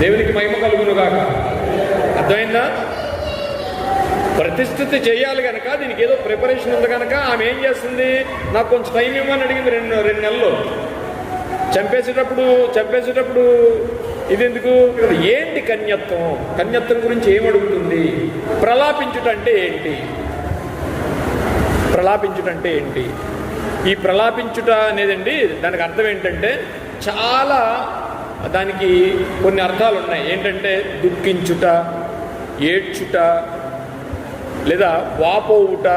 దేవునికి మహిమ కలుగునుగాక. అర్థమైందా? ప్రతిష్ఠిత చేయాలి కనుక దీనికి ఏదో ప్రిపరేషన్ ఉంది కనుక ఆమె ఏం చేస్తుంది, నాకు కొంచెం టైం ఇవ్వమని అడిగింది. రెండు నెలలు. చంపేసేటప్పుడు ఇది ఎందుకు? ఏంటి కన్యత్వం? కన్యత్వం గురించి ఏమడుగుతుంది? ప్రలాపించుట అంటే ఏంటి? ఈ ప్రలాపించుట అనేదండి, దానికి అర్థం ఏంటంటే చాలా, దానికి కొన్ని అర్థాలు ఉన్నాయి. ఏంటంటే దుఃఖించుట, ఏడ్చుట, లేదా వాపోవుట,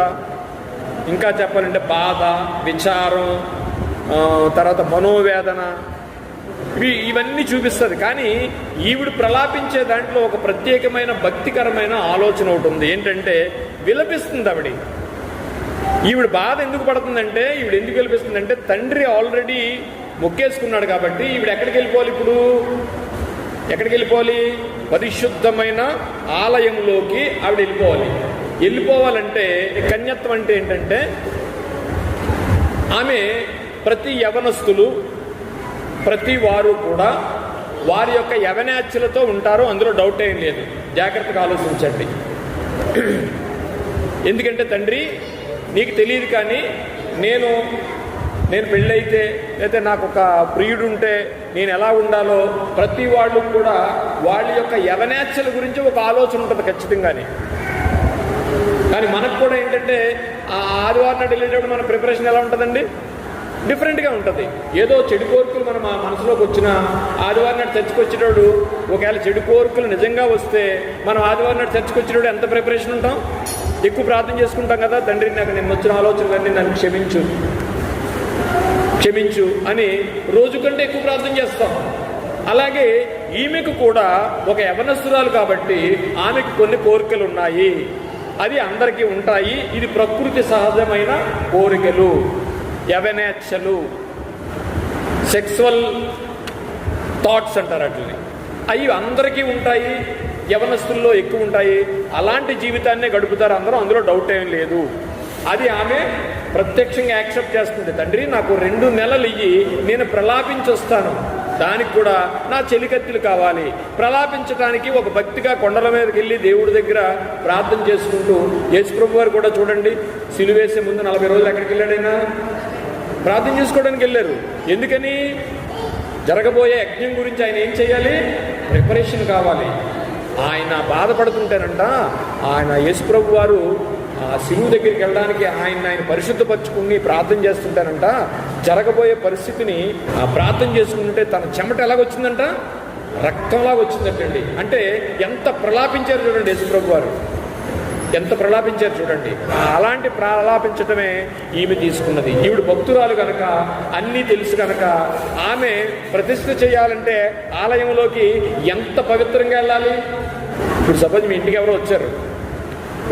ఇంకా చెప్పాలంటే బాధ, విచారం, తర్వాత మనోవేదన, ఇవన్నీ చూపిస్తుంది. కానీ ఈవిడ ప్రలాపించే దాంట్లో ఒక ప్రత్యేకమైన భక్తికరమైన ఆలోచన ఒకటి ఉంది. ఏంటంటే విలపిస్తుంది ఆవిడ. ఈవిడ బాధ ఎందుకు పడుతుందంటే, ఈవిడ ఎందుకు విలపిస్తుందంటే తండ్రి ఆల్రెడీ మొక్కేసుకున్నాడు కాబట్టి ఈవిడ ఎక్కడికి వెళ్ళిపోవాలి? ఇప్పుడు ఎక్కడికి వెళ్ళిపోవాలి? పరిశుద్ధమైన ఆలయంలోకి ఆవిడ వెళ్ళిపోవాలంటే కన్యత్వం అంటే ఏంటంటే ఆమె ప్రతి యవనస్తులు, ప్రతి వారు కూడా వారి యొక్క యవనేచ్ఛలతో ఉంటారు, అందులో డౌట్ ఏం లేదు. జాగ్రత్తగా ఆలోచించండి. ఎందుకంటే తండ్రి నీకు తెలియదు, కానీ నేను పెళ్ళైతే లేకపోతే నాకు ఒక ప్రియుడు ఉంటే నేను ఎలా ఉండాలో ప్రతి వాళ్ళు కూడా వాళ్ళ యొక్క యవనేచ్ఛల గురించి ఒక ఆలోచన ఉంటుంది ఖచ్చితంగానే. కానీ మనకు కూడా ఏంటంటే ఆ ఆదివారం నాడు వెళ్ళేటప్పుడు మన ప్రిపరేషన్ ఎలా ఉంటుందండి? డిఫరెంట్గా ఉంటుంది. ఏదో చెడు కోరికలు మన మనసులోకి వచ్చిన ఆదివారం నాడు చర్చకు వచ్చేటప్పుడు, ఒకవేళ చెడు కోరికలు నిజంగా వస్తే మనం ఆదివారం నాడు చర్చకు వచ్చేటప్పుడు ఎంత ప్రిపరేషన్ ఉంటాం? ఎక్కువ ప్రార్థన చేసుకుంటాం కదా, తండ్రి నాకు నిన్న వచ్చిన ఆలోచనలన్నీ నన్ను క్షమించు అని రోజు కంటే ఎక్కువ ప్రార్థన చేస్తాం. అలాగే ఈమెకు కూడా ఒక యవనస్తురాలు కాబట్టి ఆమెకు కొన్ని కోరికలు ఉన్నాయి. అది అందరికీ ఉంటాయి. ఇది ప్రకృతి సహజమైన కోరికలు, యవనేచ్ఛలు, సెక్సువల్ థాట్స్ అంటారు అట్లని. అవి అందరికీ ఉంటాయి, యవనస్తుల్లో ఎక్కువ ఉంటాయి. అలాంటి జీవితాన్నే గడుపుతారు అందరూ, అందులో డౌట్ ఏం లేదు. అది ఆమె ప్రత్యక్షంగా యాక్సెప్ట్ చేస్తుంది. తండ్రి నాకు 2 నెలలు ఇయ్యి, నేను ప్రలాపించి వస్తాను, దానికి కూడా నా చెలికత్తెలు కావాలి. ప్రలాపించడానికి ఒక భక్తిగా కొండల మీదకి వెళ్ళి దేవుడి దగ్గర ప్రార్థన చేసుకుంటూ, యేసుప్రభు వారు కూడా చూడండి సిలువేసే ముందు 40 రోజులు ఎక్కడికి వెళ్ళాడైనా? ప్రార్థన చేసుకోవడానికి వెళ్ళారు. ఎందుకని? జరగబోయే యజ్ఞం గురించి ఆయన ఏం చేయాలి? ప్రిపరేషన్ కావాలి. ఆయన బాధపడుతుంటేనంట, ఆయన యేసుప్రభు వారు ఆ శివుని దగ్గరికి వెళ్ళడానికి ఆయన పరిశుద్ధపరచుకుని ప్రార్థన చేస్తుంటానంట. జరగబోయే పరిస్థితిని ప్రార్థన చేసుకుంటుంటే తన చెమట ఎలాగొచ్చిందంట? రక్తంలాగా వచ్చిందంటండి. అంటే ఎంత ప్రలాపించారు చూడండి యేసుప్రభు వారు, ఎంత ప్రలాపించారు చూడండి. అలాంటి ప్రలాపించటమే ఈమె తీసుకున్నది. ఈవిడ భక్తురాలు కనుక, అన్నీ తెలుసు కనుక, ఆమె ప్రతిష్ఠ చేయాలంటే ఆలయంలోకి ఎంత పవిత్రంగా వెళ్ళాలి. ఇప్పుడు సపోజ్ మీ ఇంటికి ఎవరో వచ్చారు,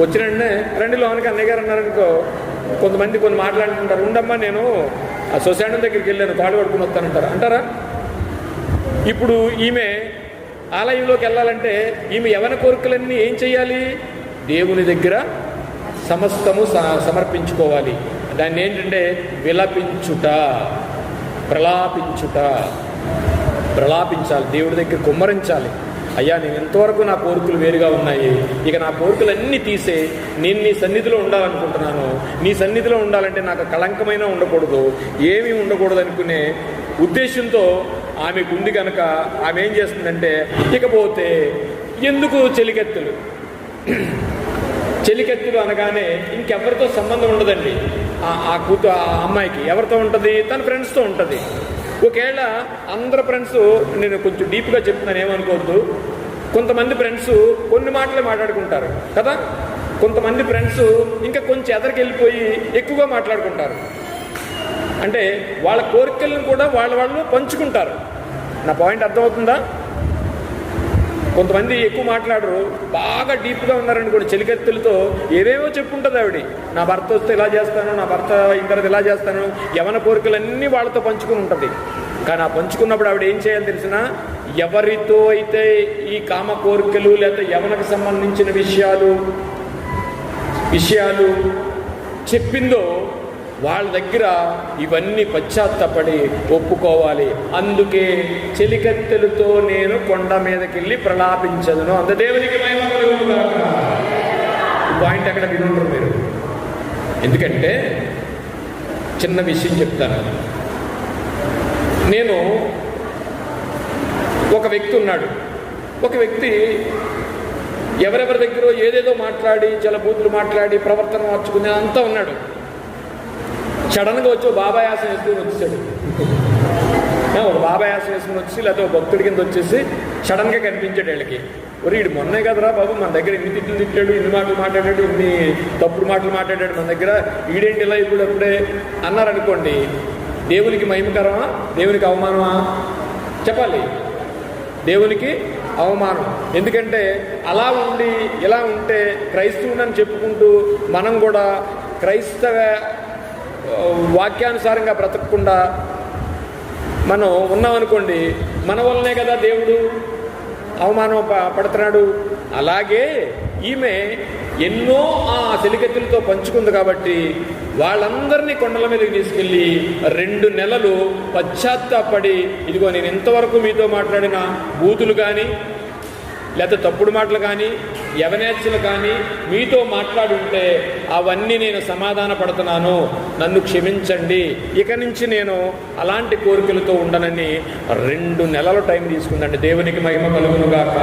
వచ్చినంటే రండి లోనికి అన్నయ్య గారు అన్నారనుకో, కొంతమంది కొన్ని మాట్లాడుతుంటారు, ఉండమ్మా నేను ఆ సొసైటీ దగ్గరికి వెళ్ళాను కాళ్ళు పడుకుని వస్తానంటారు, అంటారా? ఇప్పుడు ఈమె ఆలయంలోకి వెళ్ళాలంటే ఈమె యవన కోరికలన్నీ ఏం చెయ్యాలి? దేవుని దగ్గర సమస్తము సమర్పించుకోవాలి. దాన్ని ఏంటంటే విలపించుట, ప్రలాపించాలి, దేవుడి దగ్గర కుమ్మరించాలి. అయ్యా నేను ఎంతవరకు నా కోరికలు వేరుగా ఉన్నాయి, ఇక నా కోరికలన్నీ తీసే నేను నీ సన్నిధిలో ఉండాలనుకుంటున్నాను. నీ సన్నిధిలో ఉండాలంటే నాకు కళంకమైన ఉండకూడదు, ఏమీ ఉండకూడదు అనుకునే ఉద్దేశంతో ఆమెకు ఉంది కనుక ఆమె ఏం చేస్తుందంటే, ఇకపోతే ఎందుకు చెలికెత్తులు అనగానే ఇంకెవరితో సంబంధం ఉండదండి. ఆ అమ్మాయికి ఎవరితో ఉంటుంది? తన ఫ్రెండ్స్తో ఉంటుంది. ఒకవేళ అందరు ఫ్రెండ్స్, నేను కొంచెం డీప్గా చెప్తున్నాను ఏమనుకోవద్దు, కొంతమంది ఫ్రెండ్స్ కొన్ని మాటలే మాట్లాడుకుంటారు కదా, కొంతమంది ఫ్రెండ్స్ ఇంకా కొంచెం ఎదరికి వెళ్ళిపోయి ఎక్కువగా మాట్లాడుకుంటారు. అంటే వాళ్ళ కోరికలను కూడా వాళ్ళు పంచుకుంటారు. నా పాయింట్ అర్థమవుతుందా? కొంతమంది ఎక్కువ మాట్లాడరు, బాగా డీప్గా ఉన్నారని కూడా చెలికత్తెలతో ఏవేవో చెప్పుంటుంది ఆవిడ. నా భర్త వస్తే ఇలా చేస్తాను, నా భర్త ఇంత ఇలా చేస్తాను, యవన కోరికలన్నీ వాళ్ళతో పంచుకుని ఉంటుంది. కానీ ఆ పంచుకున్నప్పుడు ఆవిడ ఏం చేయాలి తెలిసినా, ఎవరితో అయితే ఈ కామ కోరికలు లేదా యవనకు సంబంధించిన విషయాలు చెప్పిందో వాళ్ళ దగ్గర ఇవన్నీ పశ్చాత్తపడి ఒప్పుకోవాలి. అందుకే చెలికత్తెలతో నేను కొండ మీదకి వెళ్ళి ప్రలాపించదును. అంత దేవునికి మహిమ కలుగును గాక. ఈ పాయింట్ ఎక్కడ వినుంటారు మీరు? ఎందుకంటే చిన్న విషయం చెప్తాను. నేను ఒక వ్యక్తి ఉన్నాడు. ఒక వ్యక్తి ఎవరెవరి దగ్గర ఏదేదో మాట్లాడి చలబూతులు మాట్లాడి ప్రవర్తన మార్చుకునే అంతా ఉన్నాడు. సడన్గా వచ్చి బాబాయాసం వేసుకుని వచ్చాడు. ఒక బాబాయాసం వేసుకుని వచ్చి లేకపోతే ఒక భక్తుడి కింద వచ్చేసి సడన్గా కనిపించాడు వీళ్ళకి. వీడు మొన్నే కదరా బాబు మన దగ్గర ఇన్ని తిట్లు తిట్టాడు, ఇన్ని మాటలు మాట్లాడాడు, ఇన్ని తప్పుడు మాటలు మాట్లాడాడు మన దగ్గర, ఈడేంటి ఇలా ఇప్పుడు అప్పుడే అన్నారనుకోండి, దేవునికి మహిమకరమా దేవునికి అవమానమా? చెప్పాలి. దేవునికి అవమానం. ఎందుకంటే అలా ఉండి ఇలా ఉంటే క్రైస్తవునని చెప్పుకుంటూ మనం కూడా క్రైస్తవ వాక్యానుసారంగా బ్రతకకుండా మనం ఉన్నామనుకోండి, మన వల్లనే కదా దేవుడు అవమానం పడుతున్నాడు. అలాగే ఈమె ఎన్నో ఆ చెలికత్తెలతో పంచుకుంది కాబట్టి వాళ్ళందరినీ కొండల మీదకి తీసుకెళ్ళి 2 నెలలు పశ్చాత్తాపడి, ఇదిగో నేను ఇంతవరకు మీతో మాట్లాడిన బూతులు కానీ లేకపోతే తప్పుడు మాటలు కానీ యవనేచ్ఛలు కానీ మీతో మాట్లాడుంటే అవన్నీ నేను సమాధాన పడుతున్నాను, నన్ను క్షమించండి, ఇక నుంచి నేను అలాంటి కోరికలతో ఉండనని 2 నెలల టైం తీసుకుందండి. దేవునికి మహిమ కలుగునుగాక.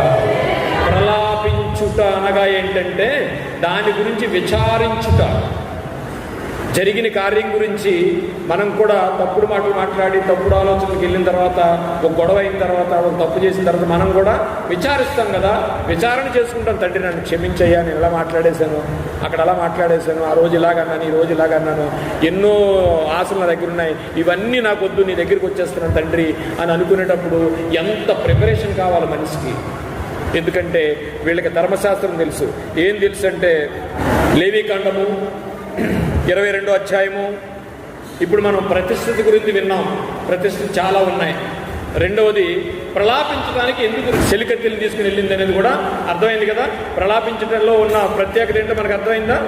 ప్రలాపించుట అనగా ఏంటంటే దాని గురించి విచారించుట. జరిగిన కార్యం గురించి మనం కూడా తప్పుడు మాటలు మాట్లాడి తప్పుడు ఆలోచనలకు వెళ్ళిన తర్వాత, ఒక గొడవ అయిన తర్వాత, ఒక తప్పు చేసిన తర్వాత మనం కూడా విచారిస్తాం కదా. విచారణ చేసుకుంటాం. తండ్రి నన్ను క్షమించయ్యా, నేను ఇలా మాట్లాడేశాను, అక్కడ అలా మాట్లాడేశాను, ఆ రోజు ఇలాగన్నాను, ఈ రోజు ఇలాగన్నాను, ఎన్నో ఆశలు నా దగ్గర ఉన్నాయి, ఇవన్నీ నాకు వద్దు, నీ దగ్గరికి వచ్చేస్తున్నాను తండ్రి అని అనుకునేటప్పుడు ఎంత ప్రిపరేషన్ కావాలి మనిషికి. ఎందుకంటే వీళ్ళకి ధర్మశాస్త్రం తెలుసు. ఏం తెలుసు అంటే లేవీకాండము 22వ అధ్యాయము. ఇప్పుడు మనం ప్రతిష్ఠిత గురించి విన్నాం. ప్రతిష్ఠిత చాలా ఉన్నాయి. రెండవది ప్రలాపించడానికి ఎందుకు చెలికత్తెలు తీసుకుని వెళ్ళింది అనేది కూడా అర్థమైంది కదా. ప్రలాపించడంలో ఉన్న ప్రత్యేకత ఏంటో మనకు అర్థమైందా?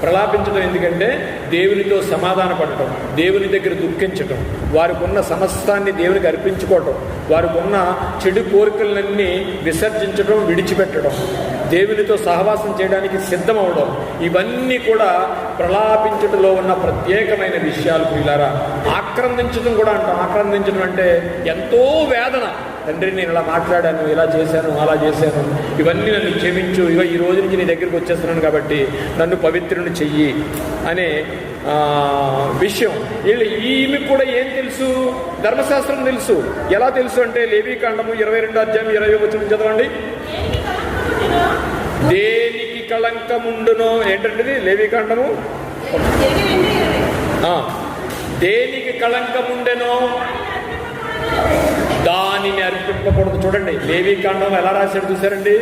ప్రలాపించడం ఎందుకంటే దేవునితో సమాధాన పడటం, దేవుని దగ్గర దుఃఖించటం, వారికి ఉన్న సమస్తాన్ని దేవునికి అర్పించుకోవటం, వారికి ఉన్న చెడు కోరికలన్నీ విసర్జించడం, విడిచిపెట్టడం, దేవునితో సహవాసం చేయడానికి సిద్ధమవడం, ఇవన్నీ కూడా ప్రలాపించడంలో ఉన్న ప్రత్యేకమైన విషయాలు. పిల్లారా, ఆక్రందించడం కూడా అంటాం. ఆక్రందించడం అంటే ఎంతో వేదన. తండ్రి నేను ఇలా మాట్లాడాను, ఇలా చేశాను, అలా చేశాను, ఇవన్నీ నన్ను క్షమించు, ఇగో ఈ రోజు నుంచి నీ దగ్గరికి వచ్చేస్తున్నాను కాబట్టి నన్ను పవిత్రుని చెయ్యి అనే విషయం. ఈమె కూడా ఏం తెలుసు? ధర్మశాస్త్రం తెలుసు. ఎలా తెలుసు అంటే లేవీకాండము 22వ అధ్యాయం 20వ వచనం చదవండి. దేనికి కళంకముండునో, ఏంటంటే లేవీకాండము దేనికి కళంకముండెనో దానిని అర్పింపకూడదు. చూడండి లేవీకాండం ఎలా రాశాడు చూసారండి.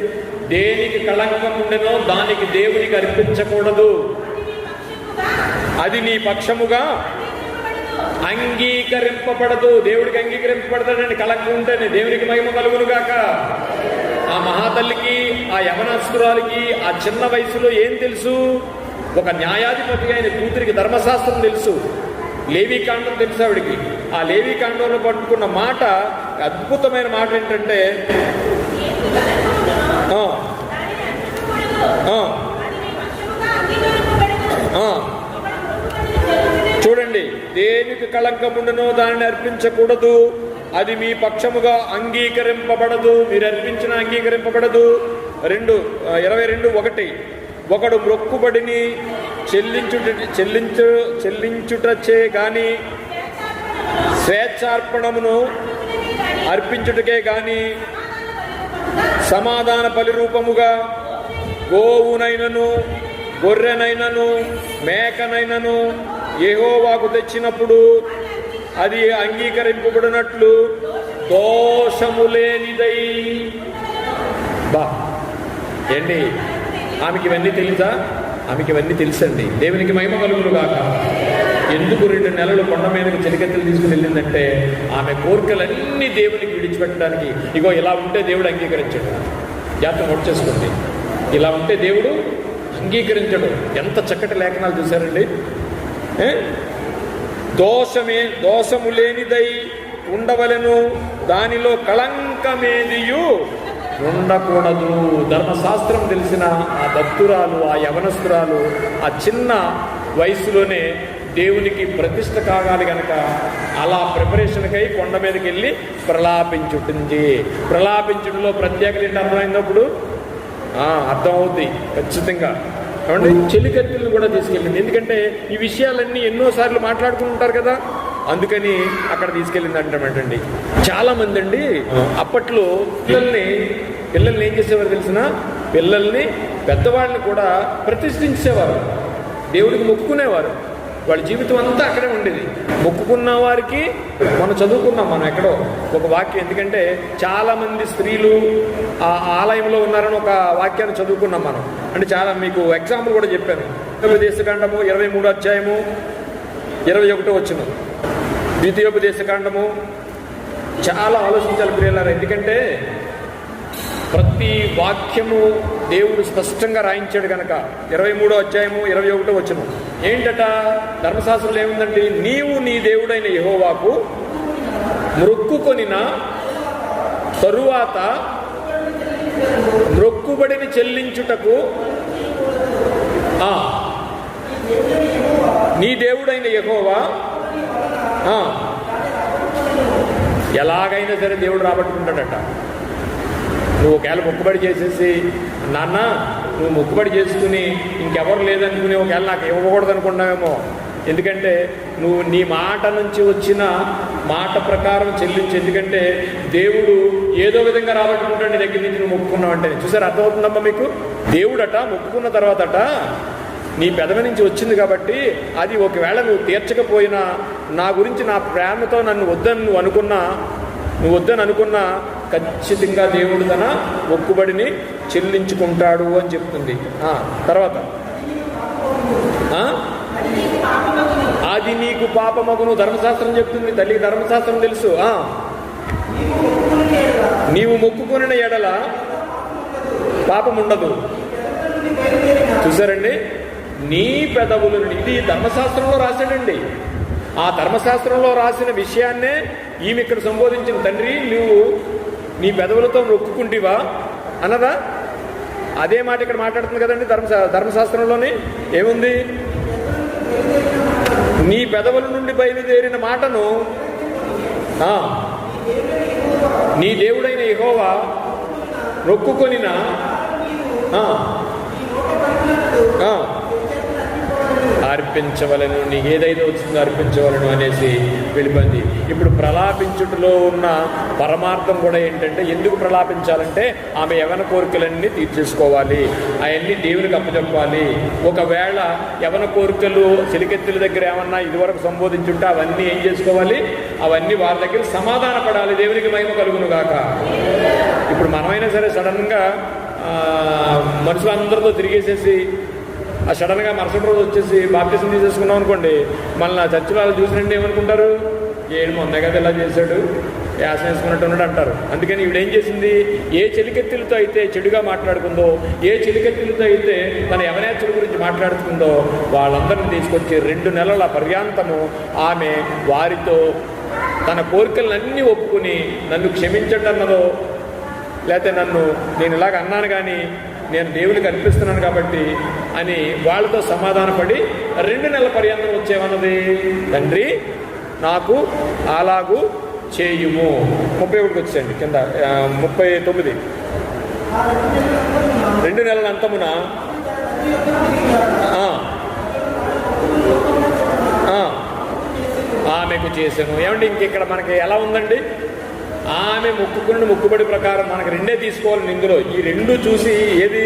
దేనికి కళంకం ఉండెనో దానికి దేవునికి అర్పించకూడదు, అది నీ పక్షముగా అంగీకరింపబడదు. దేవుడికి అంగీకరింపబడతాడండి కళంకం ఉంటేనే. దేవునికి మహిమ కలుగునుగాక. ఆ మహాతల్లికి, ఆ యవనస్తురాలికి ఆ చిన్న వయసులో ఏం తెలుసు? ఒక న్యాయాధిపతి అయిన కూతురికి ధర్మశాస్త్రం తెలుసు, లేవీకాండం తెలుసు ఆవిడికి. ఆ లేవీకాండంలో పట్టుకున్న మాట, అద్భుతమైన మాట ఏంటంటే చూడండి, దేనికి కళంకముండునో దానిని అర్పించకూడదు, అది మీ పక్షముగా అంగీకరింపబడదు. మీరు అర్పించిన అంగీకరింపబడదు. 22:1 ఒకడు మొక్కుబడిని చెల్లించుటచే గాని స్వేచ్ఛార్పణమును అర్పించుటకే గాని సమాధాన బలిరూపముగా గోవునైనను గొర్రెనైనను మేకనైనను యెహోవాకు తెచ్చినప్పుడు అది అంగీకరింపబడినట్లు దోషము లేనిదై. ఏంటి ఆమెకి ఇవన్నీ తెలుసా? ఆమెకి ఇవన్నీ తెలుసండి. దేవునికి మహిమ కలుగునుగాక. ఎందుకు 2 నెలలు కొండ మీదకి చెలికత్తెలు తీసుకుని వెళ్ళిందంటే ఆమె కోరికలన్నీ దేవునికి విడిచిపెట్టడానికి. ఇగో ఇలా ఉంటే దేవుడు అంగీకరించడు. జాగ్రత్త నోట్ చేసుకోండి. ఇలా ఉంటే దేవుడు అంగీకరించడు. ఎంత చక్కటి లేఖనాలు చూశారండి. దోషము లేనిదై ఉండవలెను, దానిలో కళంకమేదియు ఉండకూడదు. ధర్మశాస్త్రం తెలిసిన ఆ భక్తురాలు, ఆ యవనస్తురాలు ఆ చిన్న వయసులోనే దేవునికి ప్రతిష్ట కాగాలి కనుక అలా ప్రిపరేషన్కై కొండ మీదకి వెళ్ళి ప్రలాపించుంటుంది. ప్రలాపించుటలో ప్రత్యేకత ఏంటి అర్థమైనప్పుడు అర్థమవుద్ది ఖచ్చితంగా. కాబట్టి చెలికత్తెలను కూడా తీసుకెళ్ళింది. ఎందుకంటే ఈ విషయాలన్నీ ఎన్నోసార్లు మాట్లాడుకుని ఉంటారు కదా, అందుకని అక్కడ తీసుకెళ్ళింది అంటామంటండి. చాలా మంది అండి అప్పట్లో పిల్లల్ని ఏం చేసేవారు తెలిసిన, పిల్లల్ని పెద్దవాళ్ళని కూడా ప్రతిష్ఠించేవారు, దేవుడికి మొక్కుకునేవారు. వాళ్ళ జీవితం అంతా అక్కడే ఉండేది. మొక్కుకున్న వారికి మనం చదువుకున్నాం, మనం ఎక్కడో ఒక వాక్యం. ఎందుకంటే చాలామంది స్త్రీలు ఆ ఆలయంలో ఉన్నారని ఒక వాక్యాన్ని చదువుకున్నాం మనం. అంటే చాలా మీకు ఎగ్జాంపుల్ కూడా చెప్పాను. ద్వితీయోపదేశకాండము 23వ అధ్యాయము 21వ వచనం. ద్వితీయోపదేశకాండము చాలా ఆలోచించాలి ప్రియులారా. ఎందుకంటే ప్రతి వాక్యము దేవుడు స్పష్టంగా రాయించాడు కనుక. 23వ అధ్యాయము 21వ వచనం ఏంటట? ధర్మశాస్త్రంలో ఏముందండి? నీవు నీ దేవుడైన యెహోవాకు మొక్కుకొనిన తరువాత మొక్కుబడిని చెల్లించుటకు నీ దేవుడైన యెహోవా ఎలాగైనా సరే దేవుడు రాబట్టుకుంటాడట. నువ్వు ఒకవేళ మొక్కుబడి చేసేసి, నాన్న నువ్వు మొక్కుబడి చేసుకుని ఇంకెవరు లేదనుకుని ఒకవేళ నాకు ఇవ్వకూడదు అనుకున్నావేమో. ఎందుకంటే నువ్వు నీ మాట నుంచి వచ్చిన మాట ప్రకారం చెల్లించి. ఎందుకంటే దేవుడు ఏదో విధంగా రాబట్టుకుంటాడు నీ దగ్గర నుంచి నువ్వు మొక్కుకున్నావు అంటే. చూసారు, అర్థమవుతుందమ్మా మీకు? దేవుడట మొక్కుకున్న తర్వాతట నీ పెదవి నుంచి వచ్చింది కాబట్టి అది ఒకవేళ నువ్వు తీర్చకపోయినా, నా గురించి నా ప్రేమతో నన్ను నువ్వు వద్దని అనుకున్నా ఖచ్చితంగా దేవుడు తన మొక్కుబడిని చెల్లించుకుంటాడు అని చెప్తుంది. తర్వాత అది నీకు పాపమగును ధర్మశాస్త్రం చెప్తుంది. తల్లికి ధర్మశాస్త్రం తెలుసు. నీవు మొక్కుకొనిన ఎడల పాపం ఉండదు. చూసారండి, నీ పెదవులు, ఇది ధర్మశాస్త్రంలో రాశాడండి. ఆ ధర్మశాస్త్రంలో రాసిన విషయాన్నే ఈమె ఇక్కడ సంబోధించిన. తండ్రి నువ్వు నీ పెదవులతో మొక్కుకుంటివా అన్నదా? అదే మాట ఇక్కడ మాట్లాడుతుంది కదండి. ధర్మశాస్త్రంలోనే ఏముంది? నీ పెదవుల నుండి బయలుదేరిన మాటను నీ దేవుడైన యెహోవా మొక్కుకొనిన అర్పించవలను, నీకు ఏదైతే వచ్చిందో అర్పించవలను అనేసి వెళ్ళిపోయింది. ఇప్పుడు ప్రలాపించుటలో ఉన్న పరమార్థం కూడా ఏంటంటే, ఎందుకు ప్రలాపించాలంటే ఆమె యవన కోరికలన్నీ తీర్చేసుకోవాలి, అవన్నీ దేవునికి అప్పచెప్పాలి. ఒకవేళ యవన కోరికలు చెలికెత్తుల దగ్గర ఏమన్నా ఇదివరకు సంబోధించుంటే అవన్నీ ఏం చేసుకోవాలి? అవన్నీ వారి దగ్గర సమాధాన పడాలి. దేవునికి మహిమ కలుగును గాక. ఇప్పుడు మనమైనా సరే సడన్గా మనుషులందరితో తిరిగేసేసి సడన్గా మరుసటి రోజు వచ్చేసి బాప్టిజం తీసేసుకున్నాం అనుకోండి, మళ్ళీ చర్చిలో వాళ్ళు చూసినండి ఏమనుకుంటారు? ఏడు మొన్న కదా ఇలా చేశాడు, యాసన వేసుకున్నట్టు ఉన్నాడు అంటారు. అందుకని ఈవిడేం చేసింది? ఏ చెలికెత్తులతో అయితే చెడుగా మాట్లాడుకుందో, ఏ చెలికెత్తులతో అయితే తన యవనేచ్చుల గురించి మాట్లాడుతుందో వాళ్ళందరినీ తీసుకొచ్చి 2 నెలల పర్యాంతము ఆమె వారితో తన కోరికలన్నీ ఒప్పుకుని నన్ను క్షమించండి అన్నదో, లేకపోతే నేను ఇలాగ అన్నాను కానీ నేను దేవునికి అర్పిస్తున్నాను కాబట్టి అని వాళ్ళతో సమాధానపడి 2 నెలల పర్యంతం వచ్చేమన్నది, తండ్రి నాకు అలాగూ చేయుము. 31కి వచ్చేయండి కింద 39. 2 నెలల అంతమున ఆమెకు చేశాను. ఏమండి ఇంకెక్కడ మనకి ఎలా ఉందండి? ఆమె మొక్కుకున్న మొక్కుబడి ప్రకారం మనకు 2 తీసుకోవాలని ఇందులో. ఈ 2 చూసి ఏది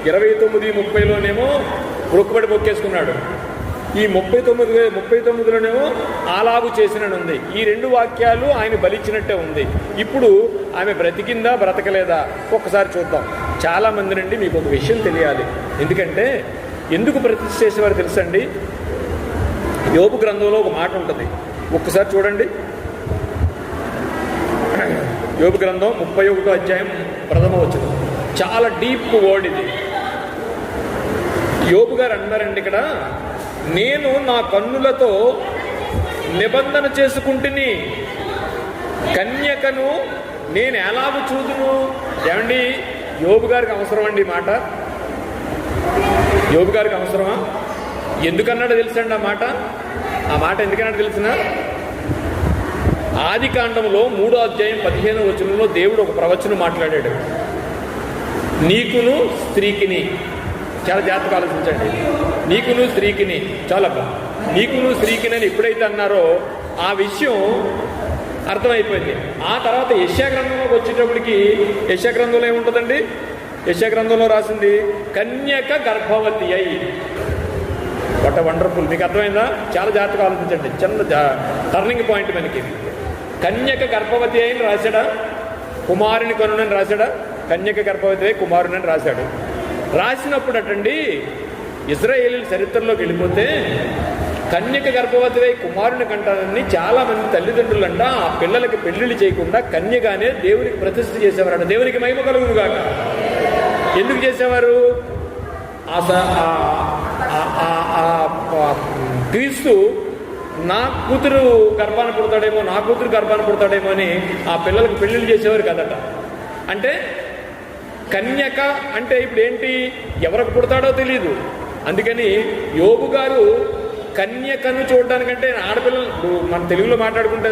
29, 30లోనేమో మొక్కుబడి మొక్కేసుకున్నాడు. ఈ 39లోనేమో అలాగు చేసినని ఉంది. ఈ 2 వాక్యాలు ఆయన బలిచ్చినట్టే ఉంది. ఇప్పుడు ఆమె బ్రతికిందా బ్రతకలేదా ఒక్కసారి చూద్దాం. చాలామంది నుండి మీకు ఒక విషయం తెలియాలి. ఎందుకంటే ఎందుకు ప్రతిష్ఠ చేసేవారు తెలుసండి? యోబు గ్రంథంలో ఒక మాట ఉంటుంది, ఒక్కసారి చూడండి. యోబు గ్రంథం 31వ అధ్యాయం 1వ వచనం. చాలా డీప్ వర్డ్ ఇది. యోబు గారు అన్నారండి ఇక్కడ, నేను నా కన్నులతో నిబంధన చేసుకుంటుని, కన్యకను నేను ఎలాగ చూదును. ఏమండి, యోబు గారికి అవసరం అండి ఈ మాట? యోబు గారికి అవసరమా? ఎందుకన్నాడో తెలుసండి ఆ మాట ఎందుకన్నాడో తెలిసిన? ఆది కాండంలో 3వ అధ్యాయం 15వ వచనంలో దేవుడు ఒక ప్రవచనం మాట్లాడాడు. నీకును స్త్రీకిని, చాలా జాగ్రత్తగా ఆలోచించండి, నీకును స్త్రీకిని, చాలా నీకును స్త్రీకిని అని ఎప్పుడైతే అన్నారో ఆ విషయం అర్థమైపోయింది. ఆ తర్వాత యెషయా గ్రంథంలోకి వచ్చేటప్పటికి యెషయా గ్రంథంలో ఏముంటుందండి? యెషయా గ్రంథంలో రాసింది కన్యక గర్భవతి అయి. What wonderful. మీకు అర్థమైందా? చాలా జాగ్రత్తగా ఆలోచించండి, చిన్న టర్నింగ్ పాయింట్ మనకి. కన్యక గర్భవతి అయిన రాశాడా? కుమారుని కనునని రాశాడా? కన్యక గర్భవతి అయి కుమారుని రాశాడు. రాసినప్పుడు అటండి ఇశ్రాయేలీయుల చరిత్రలోకి వెళ్ళిపోతే కన్యక గర్భవతి అయి కుమారుని కంటానని చాలామంది తల్లిదండ్రులు అంట ఆ పిల్లలకి పెళ్లిళ్ళు చేయకుండా కన్యగానే దేవునికి ప్రతిష్ఠ చేసేవారట. దేవునికి మహిమ కలుగును గాక. ఎందుకు చేసేవారు? క్రీస్తు నా కూతురు గర్భాన్ని పుడతాడేమో అని ఆ పిల్లలకు పెళ్లిళ్ళు చేసేవారు కదట. అంటే కన్యక అంటే ఇప్పుడు ఏంటి? ఎవరికి పుడతాడో తెలియదు. అందుకని యోబు గారు కన్యకను చూడడానికంటే ఆడపిల్లలు, మన తెలుగులో మాట్లాడుకుంటే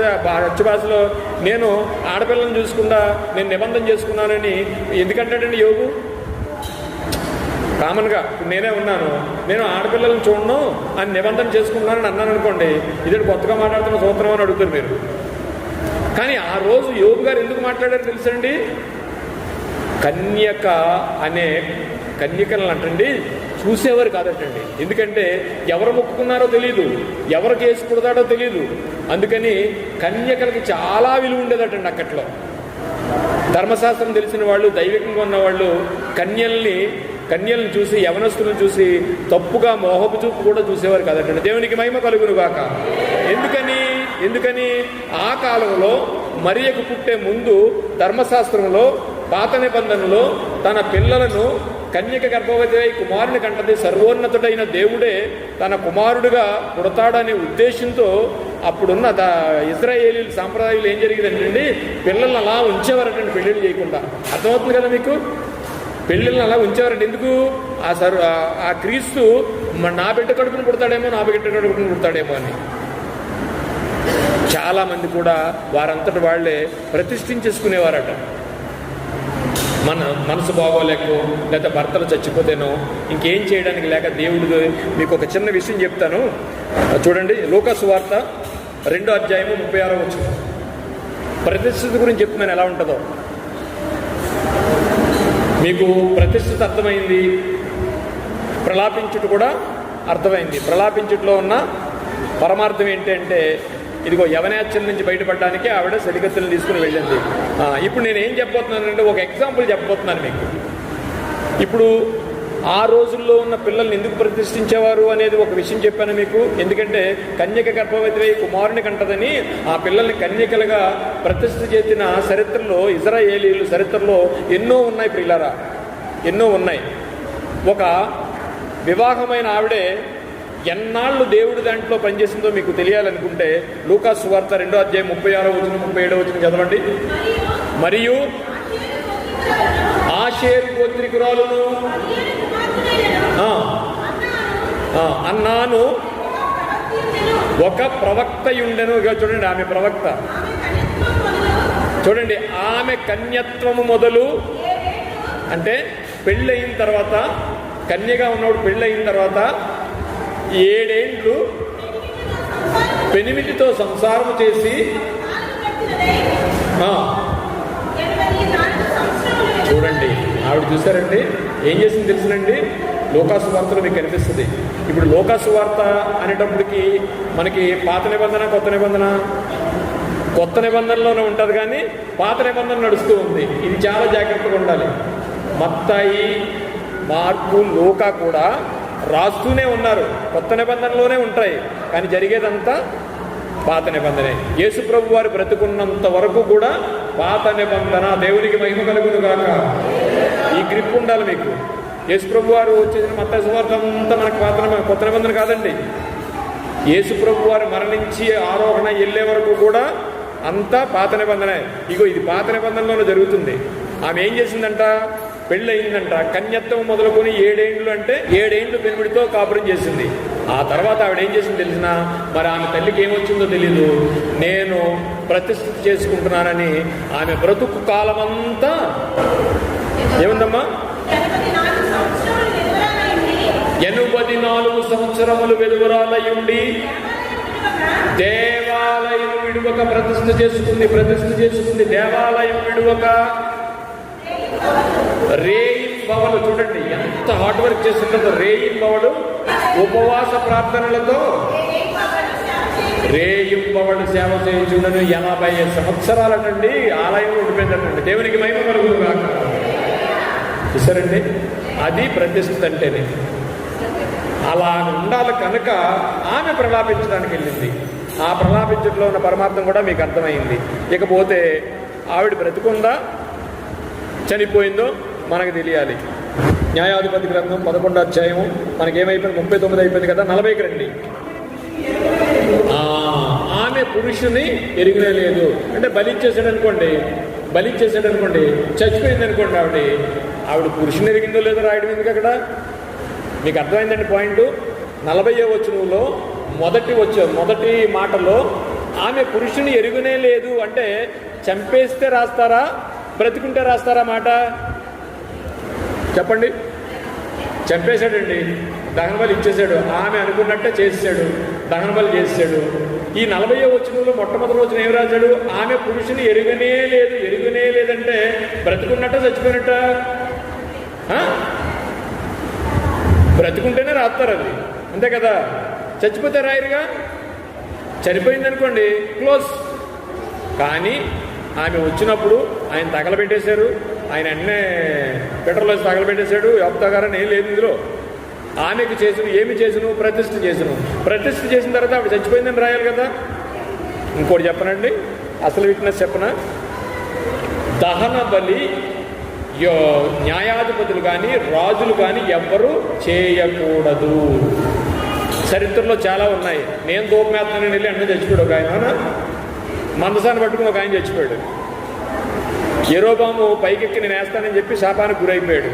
అచ్చు భాషలో నేను ఆడపిల్లను చూసుకుంటా నేను నిబంధన చేసుకున్నానని ఎందుకంటాడండి యోబు? కామన్గా నేనే ఉన్నాను, నేను ఆడపిల్లలను చూడను అని నిబంధన చేసుకున్నానని అన్నాను అనుకోండి, ఇదే కొత్తగా మాట్లాడుతున్న సూత్రం అని అడుగుతారు మీరు. కానీ ఆ రోజు యోబు గారు ఎందుకు మాట్లాడారు తెలుసండి? కన్యక అనే కన్యకలను అంటండి చూసేవారు కాదటండి. ఎందుకంటే ఎవరు మొక్కుకున్నారో తెలియదు, ఎవరు కేసు పుడతాడో తెలియదు. అందుకని కన్యకలకి చాలా విలువ ఉండేదటండి అక్కట్లో. ధర్మశాస్త్రం తెలిసిన వాళ్ళు, దైవికంగా ఉన్నవాళ్ళు కన్యలను చూసి, యవనస్తులను చూసి తప్పుగా మోహపు చూపు కూడా చూసేవారు కదటండి. దేవునికి మహిమ కలుగును గాక. ఎందుకని ఆ కాలంలో మరియకు పుట్టే ముందు ధర్మశాస్త్రంలో పాత నిబంధనలో తన పిల్లలను కన్యక గర్భవతి అయి కుమారుని కంటది సర్వోన్నతుడైన దేవుడే తన కుమారుడుగా పుడతాడనే ఉద్దేశంతో అప్పుడున్న ఇశ్రాయేలీయుల సాంప్రదాయాలు ఏం జరిగిందంటే పిల్లల్ని అలా ఉంచేవారటండి పెళ్లిళ్ళు చేయకుండా. అర్థమవుతుంది కదా మీకు? పెళ్ళిళ్ళని అలా ఉంచేవారండి. ఎందుకు? ఆ క్రీస్తు నా బిడ్డ కడుపును పుడతాడేమో, నా బిడ్డ కడుపును పుడతాడేమో అని. చాలామంది కూడా వారంతటి వాళ్లే ప్రతిష్ఠించేసుకునేవారట. మనసు బాగోలేకో, లేకపోతే భర్తలు చచ్చిపోతేనో, ఇంకేం చేయడానికి లేక దేవుడు. మీకు ఒక చిన్న విషయం చెప్తాను చూడండి. లూకా సువార్త 2వ అధ్యాయము 36వ వచనం. ప్రతిష్ఠిత గురించి చెప్తున్నాను ఎలా ఉంటుందో. మీకు ప్రతిష్ఠిత అర్థమైంది, ప్రలాపించుట కూడా అర్థమైంది. ప్రలాపించుటలో ఉన్న పరమార్థం ఏంటంటే ఇదిగో యవనేచ్ఛల నుంచి బయటపడడానికి ఆవిడ సరిగత్తులను తీసుకుని వెళ్ళింది. ఇప్పుడు నేను ఏం చెప్పబోతున్నానంటే ఒక ఎగ్జాంపుల్ చెప్పబోతున్నాను మీకు. ఇప్పుడు ఆ రోజుల్లో ఉన్న పిల్లల్ని ఎందుకు ప్రతిష్ఠించేవారు అనేది ఒక విషయం చెప్పాను మీకు. ఎందుకంటే కన్యక గర్భవతి కుమారుని కంటదని ఆ పిల్లల్ని కన్యకలుగా ప్రతిష్ఠ చేసిన చరిత్రలో, ఇశ్రాయేలీయుల చరిత్రలో ఎన్నో ఉన్నాయి పిల్లరా, ఎన్నో ఉన్నాయి. ఒక వివాహమైన ఆవిడే ఎన్నాళ్ళు దేవుడి దాంట్లో పనిచేసిందో మీకు తెలియాలనుకుంటే లూకా సువార్త 2వ అధ్యాయం 36వ వచనం 37వ వచనం చదవండి. మరియు ఆషేరు గోత్రికురాలును అన్నాను ఒక ప్రవక్తయుండెను. చూడండి, ఆమె ప్రవక్త. చూడండి, ఆమె కన్యత్వము మొదలు అంటే పెళ్ళయిన తర్వాత, కన్యగా ఉన్నప్పుడు పెళ్ళయిన తర్వాత 7 ఏళ్ళు పెనిమిటితో సంసారం చేసి చూడండి ఆవిడ చూసారండి ఏం చేసింది తెలుసునండి. లూకా సువార్తలో మీకు కనిపిస్తుంది. ఇప్పుడు లూకా సువార్త అనేటప్పటికి మనకి పాత నిబంధన, కొత్త నిబంధనలోనే ఉంటుంది, కానీ పాత నిబంధన నడుస్తూ ఉంది. ఇది చాలా జాగ్రత్తగా ఉండాలి. మత్తయి, మార్కు, లూకా కూడా రాస్తూనే ఉన్నారు, కొత్త నిబంధనలోనే ఉంటాయి, కానీ జరిగేదంతా పాత నిబంధనే. యేసు ప్రభు వారు బ్రతుకున్నంత వరకు కూడా పాత నిబంధన. దేవునికి మహిమ కలుగును గాక. ఈ గ్రిప్ ఉండాలి మీకు. యేసు ప్రభు వారు వచ్చేసిన మత్తయి సువార్త అంతా మనకు కొత్త నిబంధన కాదండి. యేసుప్రభు వారు మరణించి ఆరోహణ వెళ్ళే వరకు కూడా అంతా పాత నిబంధనే. ఇగో ఇది పాత నిబంధనలోనే జరుగుతుంది. ఆమె ఏం చేసిందంట, పెళ్ళి అయిందంట, కన్యత్వం మొదలుకొని 7 ఏండ్లు అంటే 7 ఏండ్లు పెనుమిడితో కాపురం చేసింది. ఆ తర్వాత ఆవిడ ఏం చేసింది తెలిసిన, మరి ఆమె తల్లికి ఏమొచ్చిందో తెలీదు, నేను ప్రతిష్ఠ చేసుకుంటున్నానని ఆమె బ్రతుకు కాలమంతా ఏముందమ్మా, 84 సంవత్సరములు వెలువరాలయుండి దేవాలయం విడువక ప్రతిష్ఠ చేసుకుంది. దేవాలయం విడువక రేయింబవలు, చూడండి ఎంత హార్డ్ వర్క్ చేస్తుందో. రేయింబవలు ఉపవాస ప్రార్థనలతో రేయింబవలు సేవ చేయించుండను. 80 సంవత్సరాలటండి ఆలయంలో ఉండిపోయిందటండి. దేవునికి మహిమ కలుగును గాక. చూసారండి, అది ప్రతిష్ఠ అంటేనే. అలా ఉండాలి కనుక ఆమె ప్రలాపించడానికి వెళ్ళింది. ఆ ప్రలాపించడంలో ఉన్న పరమార్థం కూడా మీకు అర్థమైంది. ఇకపోతే ఆవిడ బ్రతుకుందా చనిపోయిందో మనకు తెలియాలి. న్యాయాధిపతి గ్రంథం 11వ అధ్యాయము మనకేమైపోయింది, 39 అయిపోయింది కదా, 40కి రండి. ఆమె పురుషుని ఎరిగినే లేదు అంటే బలిచ్చేసాడు అనుకోండి, చచ్చిపోయింది అనుకోండి. ఆవిడ పురుషుని ఎరిగిందో లేదో రాయడం ఎందుకు అక్కడ? మీకు అర్థమైందండి పాయింట్. 40వ వచనంలో మొదటి మాటలో ఆమె పురుషుని ఎరుగునే లేదు అంటే చంపేస్తే రాస్తారా, బ్రతికుంటే రాస్తారా మాట చెప్పండి? చంపేశాడండి, దహన బలి ఇచ్చేశాడు. ఆమె అనుకున్నట్టే చేసాడు, దహన బలి చేసాడు. ఈ 40వ వచనంలో మొట్టమొదటి రోజున ఏం రాశాడు? ఆమె పురుషుని ఎరుగనే లేదంటే బ్రతుకున్నట్ట చచ్చిపోయినట్ట? బ్రతుకుంటేనే రాస్తారు అది, అంతే కదా. చచ్చిపోతే రాయరుగా. చనిపోయింది అనుకోండి క్లోజ్. కానీ ఆమె వచ్చినప్పుడు ఆయన తగలబెట్టేశారు, ఆయన అన్నే పెట్రోల్ వేసి తగలబెట్టేశాడు. యోప్తాగారని ఏం లేదు ఇందులో. ఆమెకు ఏమి చేసును? ప్రతిష్ఠ చేసిన తర్వాత ఆవిడ చచ్చిపోయిందని రాయాలి కదా. ఇంకోటి చెప్పనండి, అసలు వీక్నెస్ చెప్పనా? దహన బలి న్యాయాధిపతులు కానీ రాజులు కానీ ఎవ్వరూ చేయకూడదు. చరిత్రలో చాలా ఉన్నాయి. నేను దూపమేత్తనని వెళ్ళి అన్న చచ్చిపోయాడు ఒక ఆయన, మందసాన్ని పట్టుకుని ఒక ఆయన చచ్చిపోయాడు. యెరోబాము పైకెక్కి నేను వేస్తానని చెప్పి శాపానికి గురైపోయాడు.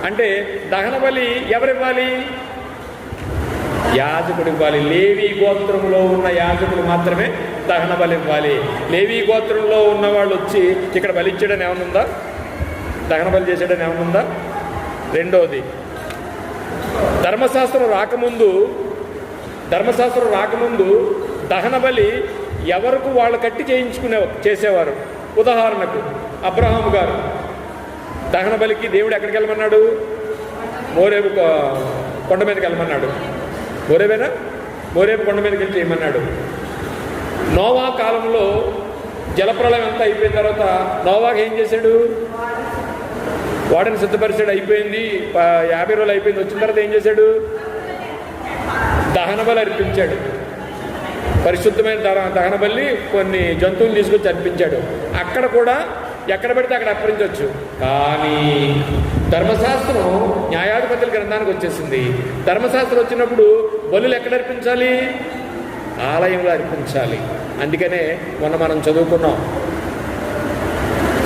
అంటే దహన బలి ఎవరివ్వాలి? యాజకుడు ఇవ్వాలి. లేవీ గోత్రంలో ఉన్న యాజకుడు మాత్రమే దహన బలి ఇవ్వాలి. లేవీ గోత్రంలో ఉన్న వాళ్ళు వచ్చి ఇక్కడ బలిచ్చాడని ఏమనుందా? దహన బలి చేసాడని ఏమనుందా? రెండోది, ధర్మశాస్త్రం రాకముందు దహన బలి ఎవరికి వాళ్ళు కట్టి చేసేవారు. ఉదాహరణకు అబ్రహాము గారు దహన బలికి దేవుడు ఎక్కడికి వెళ్ళమన్నాడు? మోరేబు కొండ మీదకి వెళ్ళమన్నాడు. మోరేబు కొండ మీదకి వెళ్ళి చేయమన్నాడు. నోవా కాలంలో జలప్రళయం అంతా అయిపోయిన తర్వాత నోవాకి ఏం చేశాడు? వాడిని సిద్ధపరిచాడు. అయిపోయింది, 50 రోజులు అయిపోయింది. వచ్చిన తర్వాత ఏం చేశాడు? దహన బలి అర్పించాడు. పరిశుద్ధమైన దహన బలి కొన్ని జంతువులు తీసుకొచ్చి అర్పించాడు. అక్కడ కూడా ఎక్కడ పెడితే అక్కడ అర్పించవచ్చు. కానీ ధర్మశాస్త్రం న్యాయాధిపతుల గ్రంథానికి వచ్చేసింది. ధర్మశాస్త్రం వచ్చినప్పుడు బలులు ఎక్కడ అర్పించాలి? ఆలయంలో అర్పించాలి. అందుకనే మొన్న మనం చదువుకున్నాం,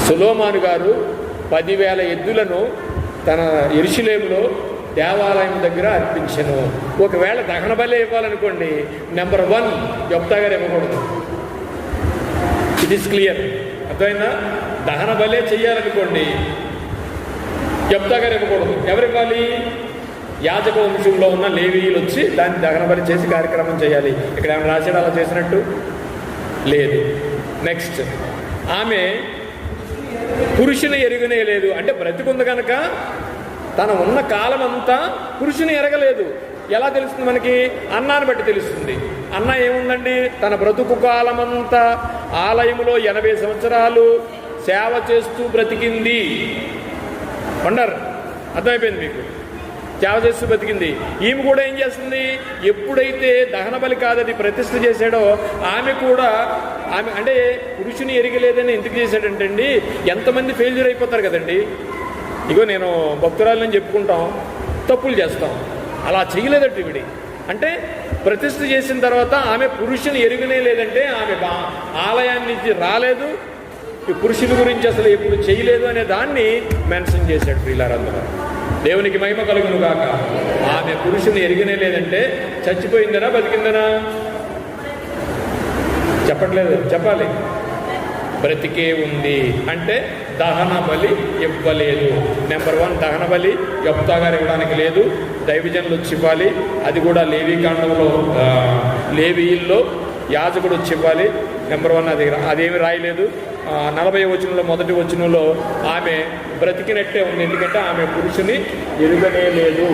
సొలొమోను గారు 10,000 ఎద్దులను తన యెరూషలేములో దేవాలయం దగ్గర అర్పించను. ఒకవేళ దహన బలి ఇవ్వాలనుకోండి, నెంబర్ 1 యొప్తా గారు ఇవ్వకూడదు. ఇట్ ఈస్ క్లియర్, అర్థమైందా? దహన బలే చెయ్యాలనుకోండి, యొప్తా గారు ఇవ్వకూడదు. ఎవరివ్వాలి? యాజక వంశంలో ఉన్న లేవీయులు వచ్చి దాన్ని దహన బలి చేసి కార్యక్రమం చేయాలి. ఇక్కడ ఏమైనా రాశాడు అలా చేసినట్టు? లేదు. నెక్స్ట్, ఆమె పురుషుని ఎరుగనే లేదు అంటే బ్రతికుంది కనుక తన ఉన్న కాలం అంతా పురుషుని ఎరగలేదు. ఎలా తెలుస్తుంది మనకి? అన్నాన్ని బట్టి తెలుస్తుంది. అన్న ఏముందండి? తన బ్రతుకు కాలమంతా ఆలయంలో 80 సంవత్సరాలు సేవ చేస్తూ బ్రతికింది. వండర్, అర్థమైపోయింది మీకు? సేవ చేస్తూ బ్రతికింది. ఈమె కూడా ఏం చేస్తుంది? ఎప్పుడైతే దహన బలి కాదది ప్రతిష్ఠ చేశాడో ఆమె కూడా అంటే పురుషుని ఎరగలేదని ఎందుకు చేశాడంటే అండి, ఎంతమంది ఫెయిల్యూర్ అయిపోతారు కదండి. ఇగో నేను భక్తురాలని చెప్పుకుంటాం, తప్పులు చేస్తాం. అలా చేయలేదట ఈవిడి. అంటే ప్రతిష్ఠ చేసిన తర్వాత ఆమె పురుషుని ఎరుగనే లేదంటే ఆమె ఆలయాన్ని రాలేదు, ఈ పురుషుని గురించి అసలు ఎప్పుడు చేయలేదు అనే దాన్ని మెన్షన్ చేశాడు. ప్రియులారందరూ దేవునికి మహిమ కలుగును గాక. ఆమె పురుషుని ఎరిగనే లేదంటే చచ్చిపోయిందనా బతికిందనా? చెప్పట్లేదు, చెప్పాలి. బ్రతికే ఉంది అంటే దహన బలి ఇవ్వలేదు. నెంబర్ 1 దహన బలి యెఫ్తా గారు ఇవ్వడానికి లేదు, దైవజనులు వచ్చి ఇవ్వాలి. అది కూడా లేవీకాండంలో లేవీయుల్లో యాజకుడు వచ్చి ఇవ్వాలి. నెంబర్ 1 అదేమి రాయలేదు. 40వ వచనంలో మొదటి వచనంలో ఆమె బ్రతికినట్టే ఉంది, ఎందుకంటే ఆమె పురుషుని ఎరుగనే లేదు.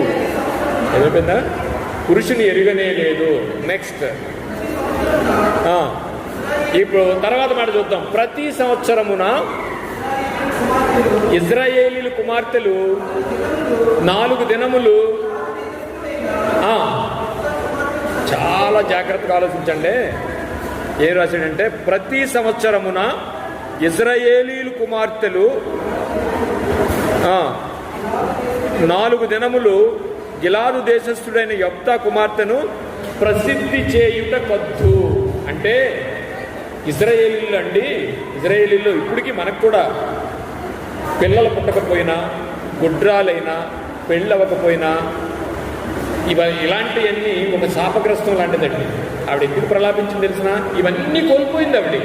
ఎదుగుతుందా? పురుషుని ఎరుగనే లేదు. నెక్స్ట్ ఇప్పుడు తర్వాత మాట చూద్దాం. ప్రతి సంవత్సరమున ఇజ్రాయేలీల కుమార్తెలు 4 దినములు, చాలా జాగ్రత్తగా ఆలోచించండి. ఏం రాశాడంటే ప్రతి సంవత్సరమున ఇజ్రాయేలీల కుమార్తెలు 4 దినములు గిలాదు దేశస్థుడైన యెఫ్తా కుమార్తెను ప్రసిద్ధి చేయుట కద్దు. అంటే ఇజ్రాయేలీలు అండి, ఇజ్రాయేలీలో ఇప్పటికీ మనకు కూడా పిల్లలు పుట్టకపోయినా, గుడ్రాలైనా, పెళ్ళవకపోయినా ఇలాంటివన్నీ ఒక శాపగ్రస్తం లాంటిదండి. ఆవిడ ఎందుకు ప్రలాపించింది తెలిసిన? ఇవన్నీ కోల్పోయింది ఆవిడ.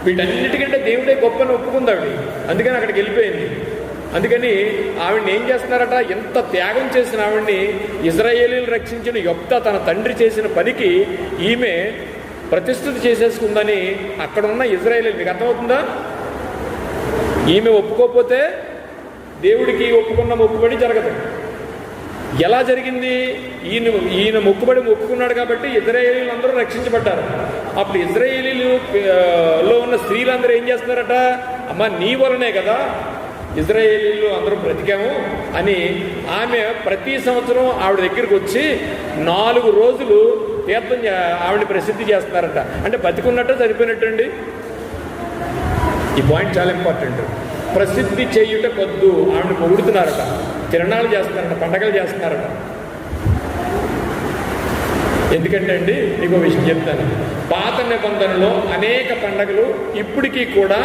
వీటన్నిటికంటే దేవుడే గొప్పని ఒప్పుకుంది ఆవిడ, అందుకని అక్కడికి వెళ్ళిపోయింది. అందుకని ఆవిడని ఏం చేస్తున్నారట? ఎంత త్యాగం చేసిన ఆవిడ్ని ఇజ్రాయేలీలు రక్షించిన యెఫ్తా తన తండ్రి చేసిన పనికి ఈమె ప్రతిష్ఠిత చేసేసుకుందని అక్కడ ఉన్న ఇజ్రాయేలీలు. మీకు అర్థమవుతుందా? ఈమె ఒప్పుకోకపోతే దేవుడికి ఒప్పుకున్న మొక్కుబడి జరగదు. ఎలా జరిగింది? ఈయన మొక్కుకున్నాడు కాబట్టి ఇజ్రాయేలీలు అందరూ రక్షించబడ్డారు. అప్పుడు ఇజ్రాయేలీలో ఉన్న స్త్రీలందరూ ఏం చేస్తున్నారట? అమ్మ నీ వలనే కదా ఇజ్రాయేలీలు అందరూ బ్రతికాము అని ఆమె ప్రతి సంవత్సరం ఆవిడ దగ్గరికి వచ్చి 4 రోజులు తీర్థం ఆవిడని ప్రసిద్ధి చేస్తున్నారట. అంటే బతికున్నట్టు చనిపోయినట్టండి. ఈ పాయింట్ చాలా ఇంపార్టెంట్. ప్రసిద్ధి చేయుట కొద్దు ఆవిడని పొగుడుతున్నారట, తిరణాలు చేస్తున్నారట, పండగలు చేస్తున్నారట. ఎందుకంటే అండి మీకు విషయం చెప్తాను. పాత నిబంధనలో అనేక పండగలు ఇప్పటికీ కూడా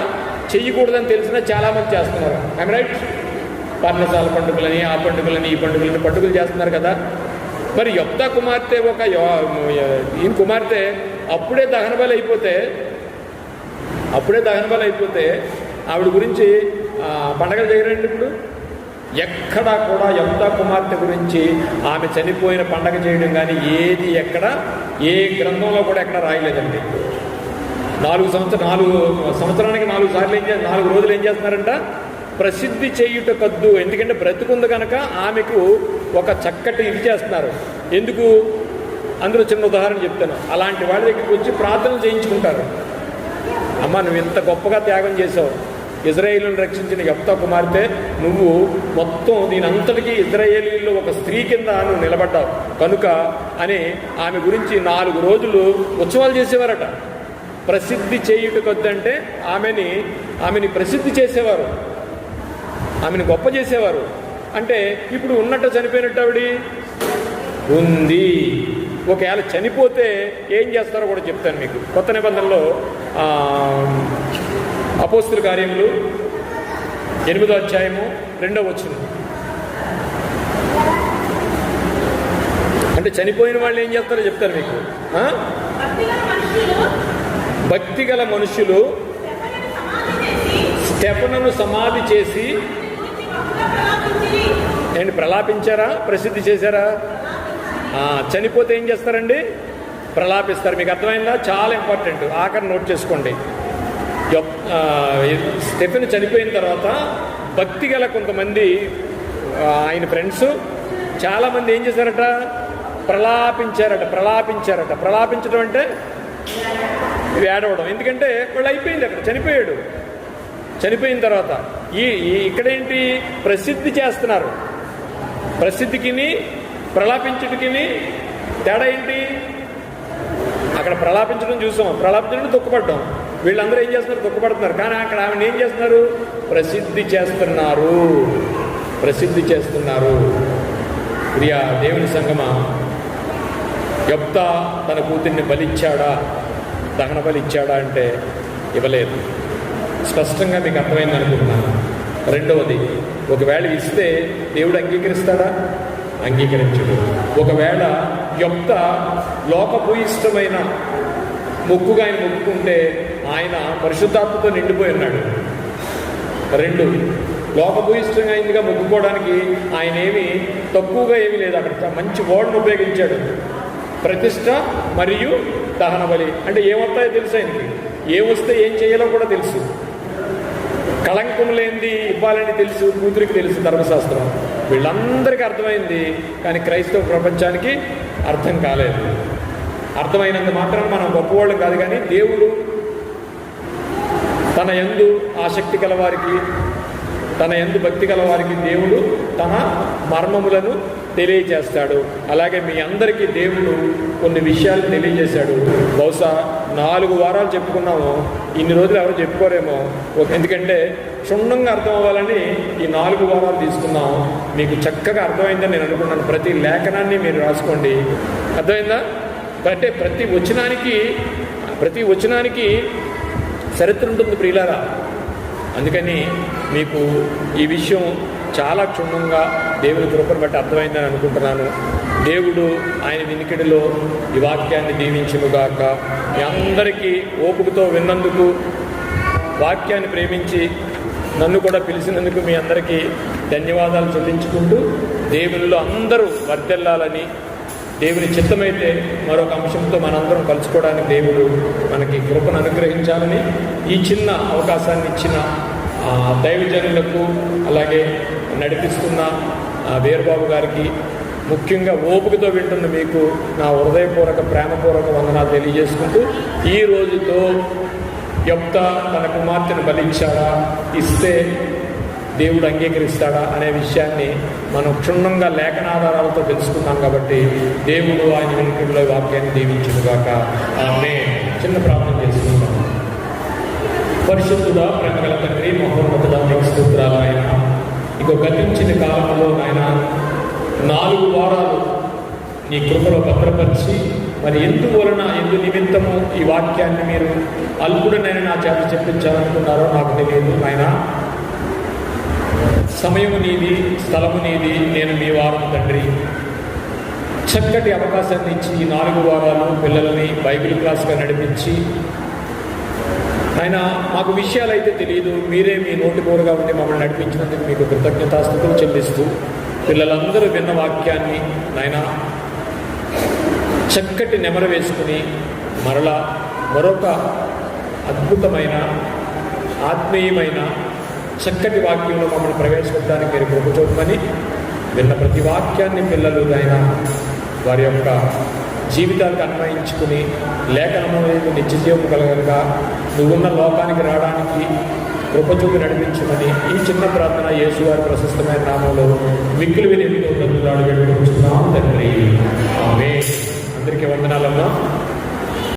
చెయ్యకూడదని తెలిసినా చాలామంది చేస్తున్నారు. I'm right? పర్ణశాల పండుగలని, ఆ పండుగలని, ఈ పండుగలు చేస్తున్నారు కదా. మరి యెఫ్తా కుమార్తె ఈయన కుమార్తె అప్పుడే దహనబలి అయిపోతే ఆవిడ గురించి పండగలు చేయరండి. ఇప్పుడు ఎక్కడా కూడా యెఫ్తా కుమార్తె గురించి ఆమె చనిపోయిన పండగ చేయడం కానీ ఏది ఏ గ్రంథంలో కూడా ఎక్కడ రాయలేదండి. 4 సంవత్సరానికి 4 సార్లు 4 రోజులు ఏం చేస్తున్నారంట? ప్రసిద్ధి చేయుట కద్దు. ఎందుకంటే బ్రతుకుంది కనుక ఆమెకు ఒక చక్కటి ఇది చేస్తున్నారు. ఎందుకు? అందులో చిన్న ఉదాహరణ చెప్తాను. అలాంటి వాళ్ళ దగ్గరికి వచ్చి ప్రార్థనలు చేయించుకుంటారు. అమ్మ నువ్వు ఇంత గొప్పగా త్యాగం చేసావు, ఇజ్రాయేలును రక్షించిన యెఫ్తా కుమార్తె, నువ్వు మొత్తం దీనంతటికీ ఇజ్రాయేలీల్లో ఒక స్త్రీ కింద నువ్వు నిలబడ్డావు కనుక అని ఆమె గురించి 4 రోజులు ఉత్సవాలు చేసేవారట. ప్రసిద్ధి చేయుట కొద్దంటే ఆమెని ప్రసిద్ధి చేసేవారు, ఆమెను గొప్ప చేసేవారు. అంటే ఇప్పుడు ఉన్నట్టు చనిపోయినట్టు ఆవిడ ఉంది. ఒకవేళ చనిపోతే ఏం చేస్తారో కూడా చెప్తాను మీకు. కొత్త నిబంధనలో అపోస్తుల కార్యములు 8వ అధ్యాయము 2వ వచనం. అంటే చనిపోయిన వాళ్ళు ఏం చేస్తారో చెప్తారు మీకు. భక్తిగల మనుషులు స్టెఫనును సమాధి చేసి ఏంటి ప్రలాపించారా? ప్రసిద్ధి చేశారా? చనిపోతే ఏం చేస్తారండి? ప్రలాపిస్తారు. మీకు అర్థమైందా? చాలా ఇంపార్టెంట్. ఆఖరి నోట్ చేసుకోండి. స్టెఫెను చనిపోయిన తర్వాత భక్తిగల కొంతమంది ఆయన ఫ్రెండ్స్ చాలామంది ఏం చేశారట? ప్రలాపించారట. ప్రలాపించడం అంటే ఏడవడం. ఎందుకంటే వాళ్ళు అయిపోయింది, అక్కడ చనిపోయాడు. చనిపోయిన తర్వాత ఇక్కడేంటి? ప్రసిద్ధి చేస్తున్నారు. ప్రసిద్ధికి ప్రలాపించుడికి తేడా ఏంటి? అక్కడ ప్రలాపించడం చూసాం, ప్రలాపించడం దుఃఖపడ్డాం. వీళ్ళందరూ ఏం చేస్తున్నారు? దుఃఖపడుతున్నారు. కానీ అక్కడ ఆమెను ఏం చేస్తున్నారు? ప్రసిద్ధి చేస్తున్నారు. ప్రియా దేవుని సంగమా, యెఫ్తా తన కూతుర్ని బలిచ్చాడా, దహన బలిచ్చాడా అంటే ఇవ్వలేదు. స్పష్టంగా మీకు అర్థమైంది అనుకుంటున్నాను. రెండవది, ఒకవేళ ఇస్తే దేవుడు అంగీకరిస్తాడా? అంగీకరించడు. ఒకవేళ యెఫ్తా లోకభూయిష్టమైన మొక్కుగా ఆయన మొక్కుకుంటే ఆయన పరిశుద్ధాత్మతో నిండిపోయి ఉన్నాడు. రెండు, లోకభూయిష్టంగా అయిందిగా మొక్కుకోవడానికి ఆయన ఏమి తక్కువగా ఏమీ లేదు. అక్కడ మంచి వర్డ్ను ఉపయోగించాడు, ప్రతిష్ట మరియు దహన బలి. అంటే ఏమొస్తాయో తెలుసు ఆయనకి, ఏమొస్తే ఏం చేయాలో కూడా తెలుసు. కళంకం లేనిది ఇవ్వాలని తెలుసు, కూతురికి తెలుసు ధర్మశాస్త్రం. వీళ్ళందరికీ అర్థమైంది, కానీ క్రైస్తవ ప్రపంచానికి అర్థం కాలేదు. అర్థమైనంత మాత్రం మనం గొప్పవాళ్ళం కాదు, కానీ దేవుడు తన యందు ఆసక్తి కలవారికి, తన యందు భక్తి కలవారికి దేవుడు తన మర్మములను తెలియజేస్తాడు. అలాగే మీ అందరికీ దేవుడు కొన్ని విషయాలు తెలియజేశాడు. బహుశా 4 వారాలు చెప్పుకున్నాము, ఇన్ని రోజులు ఎవరు చెప్పుకోరేమో. ఎందుకంటే క్షుణ్ణంగా అర్థం అవ్వాలని ఈ 4 వారాలు తీసుకున్నాం. మీకు చక్కగా అర్థమైందని నేను అనుకున్నాను. ప్రతి లేఖనాన్ని మీరు రాసుకోండి. అర్థమైందా? అంటే ప్రతి వచనానికి చరిత్ర ఉంటుంది ప్రియులారా. అందుకని మీకు ఈ విషయం చాలా క్షుణ్ణంగా దేవుని కృపను బట్టి అర్థమైందని అనుకుంటున్నాను. దేవుడు ఆయన వినికిడిలో ఈ వాక్యాన్ని దీవించునుగాక. మీ అందరికీ ఓపికతో విన్నందుకు, వాక్యాన్ని ప్రేమించి నన్ను కూడా పిలిచినందుకు మీ అందరికీ ధన్యవాదాలు చెల్లించుకుంటూ, దేవునిలో అందరూ వర్ధిల్లాలని, దేవుని చిత్తమైతే మరొక అంశంతో మనందరం కలుసుకోవడానికి దేవుడు మనకి కృపను అనుగ్రహించాలని ఈ చిన్న అవకాశాన్ని ఇచ్చిన దైవజనులకు, అలాగే నడిపిస్తున్న వీరబాబు గారికి, ముఖ్యంగా ఓపికతో వింటున్న మీకు నా హృదయపూర్వక ప్రేమపూర్వక వందనాలు తెలియజేసుకుంటూ, ఈ రోజుతో యెఫ్తా తన కుమార్తెను బలిచ్చాడా, ఇస్తే దేవుడు అంగీకరిస్తాడా అనే విషయాన్ని మనం క్షుణ్ణంగా లేఖనాధారాలతో తెలుసుకున్నాం. కాబట్టి దేవుడు ఆయన వెనుకల్లో వాక్యాన్ని దీవించుగాక. ఆమేన్. చిన్న ప్రార్థన చేసుకుంటాం. పరిశుద్ధుడా, ప్రేమగల తండ్రి, మహోన్నతుడా, మీకు స్తోత్రాలు. ఆయన ఇక గతించిన కాలంలో ఆయన 4 వారాలు నీ కృపలో భద్రపరిచి, మరి ఎందువలన ఎందు నిమిత్తము ఈ వాక్యాన్ని మీరు అల్పుడనైనా నా చేత చెప్పించాలనుకున్నారో నాకు తెలియదు. ఆయన సమయము నీది, స్థలము నీది, నేను మీ వారం తండ్రి. చక్కటి అవకాశాన్ని ఇచ్చి ఈ 4 వారాలు పిల్లల్ని బైబిల్ క్లాస్గా నడిపించి, ఆయన మాకు విషయాలు అయితే తెలియదు, మీరే మీ నోటి కోరుగా ఉండి మమ్మల్ని నడిపించినందుకు మీకు కృతజ్ఞతాస్తుతులు చెల్లిస్తూ, పిల్లలందరూ విన్న వాక్యాన్ని నాయన చక్కటి నెమరు వేసుకుని మరలా మరొక అద్భుతమైన ఆత్మీయమైన చక్కటి వాక్యంలో మమ్మల్ని ప్రవేశపెట్టడానికి మీరు కృప చూపమని, విన్న ప్రతి వాక్యాన్ని పిల్లలు ఆయన వారి యొక్క జీవితాలకు అన్వయించుకుని లేఖనము నిత్య జీవం కలగలుగా నువ్వున్న లోకానికి రావడానికి కృప చూపి నడిపించమని ఈ చిన్న ప్రార్థన యేసు వారి ప్రశస్తమైన నామంలో మిక్కులు విని తండ్రి. ఆమేన్. అందరికీ వందనాలమ్మా.